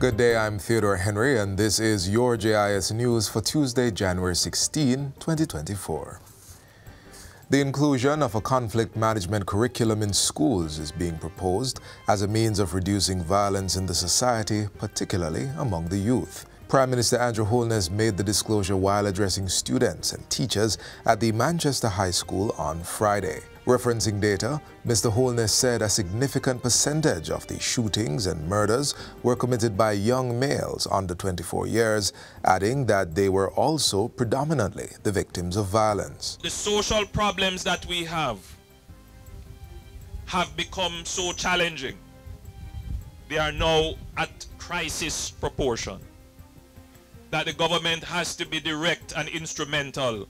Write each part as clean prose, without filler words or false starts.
Good day, I'm Theodore Henry, and this is your JIS News for Tuesday, January 16, 2024. The inclusion of a conflict management curriculum in schools is being proposed as a means of reducing violence in the society, particularly among the youth. Prime Minister Andrew Holness made the disclosure while addressing students and teachers at the Manchester High School on Friday. Referencing data, Mr. Holness said a significant percentage of the shootings and murders were committed by young males under 24 years, adding that they were also predominantly the victims of violence. The social problems that we have become so challenging. They are now at crisis proportion. That the government has to be direct and instrumental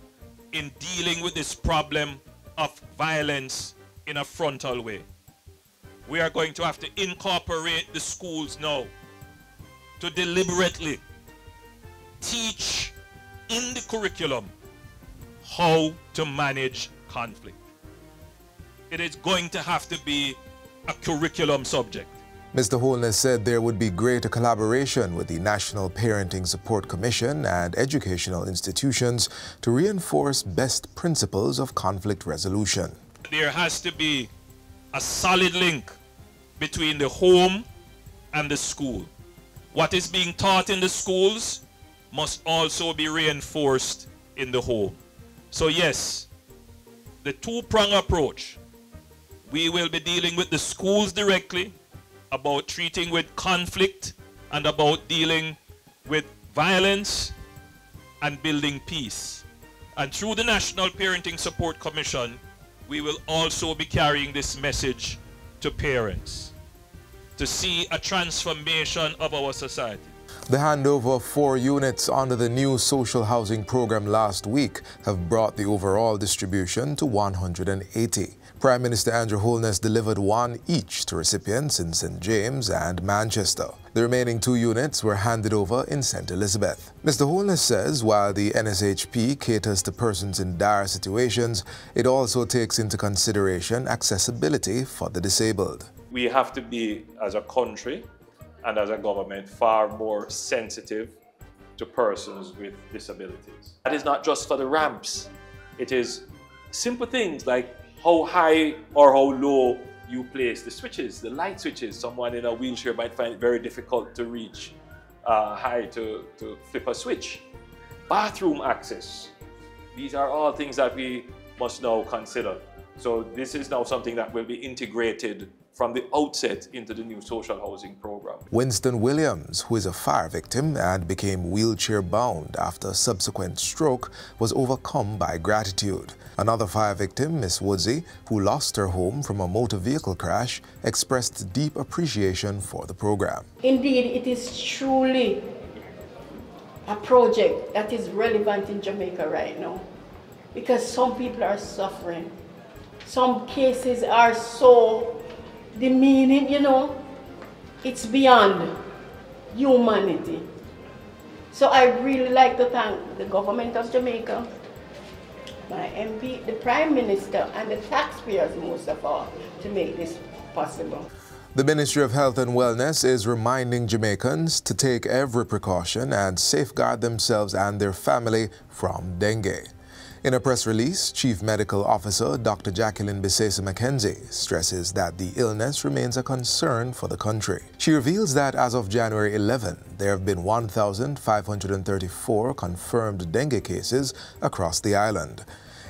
in dealing with this problem of violence in a frontal way. We are going to have to incorporate the schools now to deliberately teach in the curriculum how to manage conflict. It is going to have to be a curriculum subject. Mr. Holness said there would be greater collaboration with the National Parenting Support Commission and educational institutions to reinforce best principles of conflict resolution. There has to be a solid link between the home and the school. What is being taught in the schools must also be reinforced in the home. So yes, the two-pronged approach. We will be dealing with the schools directly about treating with conflict and about dealing with violence and building peace. And through the National Parenting Support Commission, we will also be carrying this message to parents to see a transformation of our society. The handover of 4 units under the new social housing program last week have brought the overall distribution to 180. Prime Minister Andrew Holness delivered 1 each to recipients in St. James and Manchester. The remaining 2 units were handed over in St. Elizabeth. Mr. Holness says while the NSHP caters to persons in dire situations, it also takes into consideration accessibility for the disabled. We have to be, as a country and as a government, far more sensitive to persons with disabilities. That is not just for the ramps. It is simple things like how high or how low you place the switches, the light switches. Someone in a wheelchair might find it very difficult to reach high to flip a switch. Bathroom access. These are all things that we must now consider. So this is now something that will be integrated from the outset into the new social housing program. Winston Williams, who is a fire victim and became wheelchair-bound after a subsequent stroke, was overcome by gratitude. Another fire victim, Miss Woodsy, who lost her home from a motor vehicle crash, expressed deep appreciation for the program. Indeed, it is truly a project that is relevant in Jamaica right now because some people are suffering. Some cases are so demeaning, you know, it's beyond humanity. So I really like to thank the government of Jamaica, my MP, the Prime Minister, and the taxpayers most of all to make this possible. The Ministry of Health and Wellness is reminding Jamaicans to take every precaution and safeguard themselves and their family from dengue. In a press release, Chief Medical Officer Dr. Jacqueline Bisesa McKenzie stresses that the illness remains a concern for the country. She reveals that as of January 11, there have been 1,534 confirmed dengue cases across the island.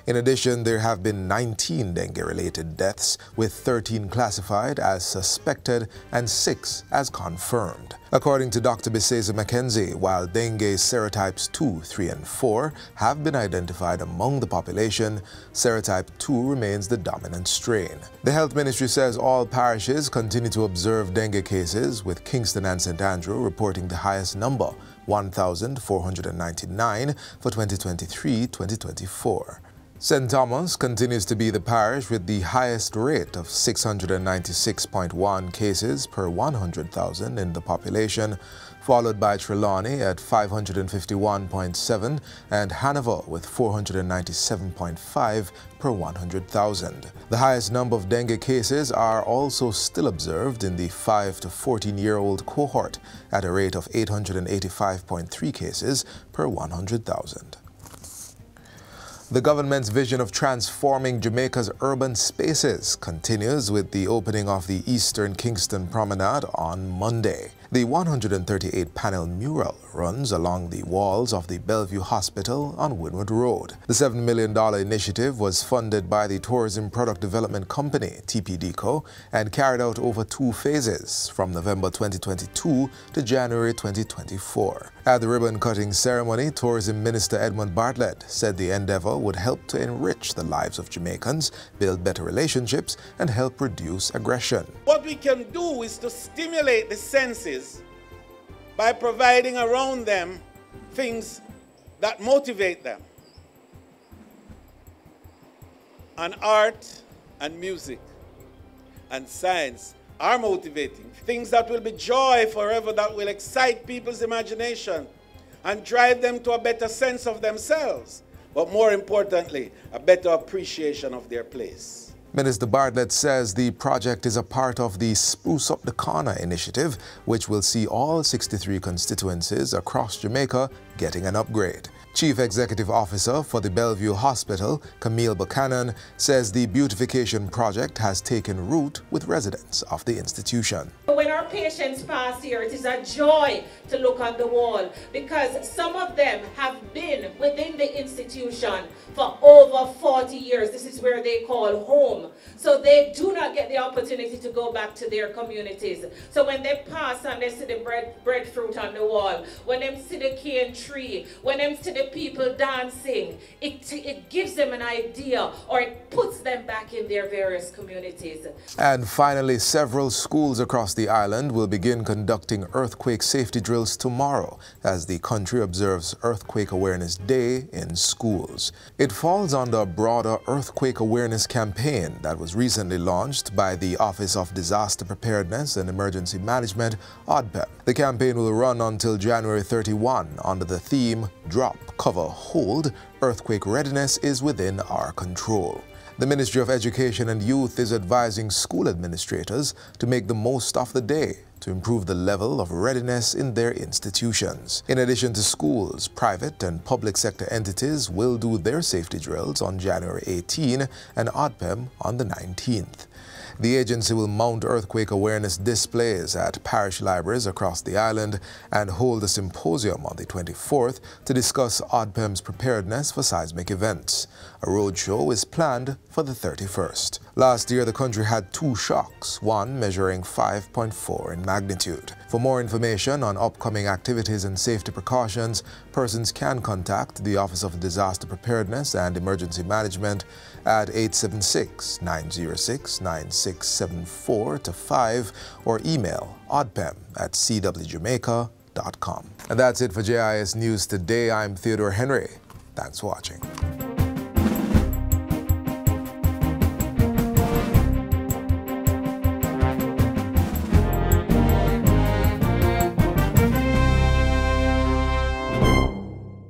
In addition, there have been 19 dengue-related deaths, with 13 classified as suspected and 6 as confirmed. According to Dr. Bisesa McKenzie, while dengue serotypes 2, 3, and 4 have been identified among the population, serotype 2 remains the dominant strain. The Health Ministry says all parishes continue to observe dengue cases, with Kingston and St. Andrew reporting the highest number, 1,499 for 2023-2024. St. Thomas continues to be the parish with the highest rate of 696.1 cases per 100,000 in the population, followed by Trelawney at 551.7 and Hanover with 497.5 per 100,000. The highest number of dengue cases are also still observed in the 5 to 14-year-old cohort at a rate of 885.3 cases per 100,000. The government's vision of transforming Jamaica's urban spaces continues with the opening of the Eastern Kingston Promenade on Monday. The 138-panel mural runs along the walls of the Bellevue Hospital on Winwood Road. The $7 million initiative was funded by the Tourism Product Development Company, TPDCO, and carried out over 2 phases from November 2022 to January 2024. At the ribbon-cutting ceremony, Tourism Minister Edmund Bartlett said the endeavor would help to enrich the lives of Jamaicans, build better relationships, and help reduce aggression. What we can do is to stimulate the senses by providing around them things that motivate them. And art and music and science are motivating. Things that will be joy forever, that will excite people's imagination and drive them to a better sense of themselves, but more importantly, a better appreciation of their place. Minister Bartlett says the project is a part of the Spruce Up the Corner initiative, which will see all 63 constituencies across Jamaica getting an upgrade. Chief Executive Officer for the Bellevue Hospital, Camille Buchanan, says the beautification project has taken root with residents of the institution. When our patients pass here, it is a joy to look on the wall because some of them have been within the institution for over 40 years. This is where they call home. So they do not get the opportunity to go back to their communities. So when they pass and they see the breadfruit on the wall, when they see the cane tree, when they see the people dancing, it gives them an idea, or it puts them back in their various communities. And finally, several schools across the island will begin conducting earthquake safety drills tomorrow as the country observes Earthquake Awareness Day in schools. It falls under a broader earthquake awareness campaign that was recently launched by the Office of Disaster Preparedness and Emergency Management, ODPEM. The campaign will run until January 31 under the theme Drop, Cover, Hold, Earthquake Readiness is Within Our Control. The Ministry of Education and Youth is advising school administrators to make the most of the day to improve the level of readiness in their institutions. In addition to schools, private and public sector entities will do their safety drills on January 18 and ODPEM on the 19th. The agency will mount earthquake awareness displays at parish libraries across the island and hold a symposium on the 24th to discuss ODPEM's preparedness for seismic events. A roadshow is planned for the 31st. Last year, the country had 2 shocks, one measuring 5.4 in magnitude. For more information on upcoming activities and safety precautions, persons can contact the Office of Disaster Preparedness and Emergency Management at 876-906-9674-5 or email odpem@cwjamaica.com. And that's it for JIS News Today. I'm Theodore Henry. Thanks for watching.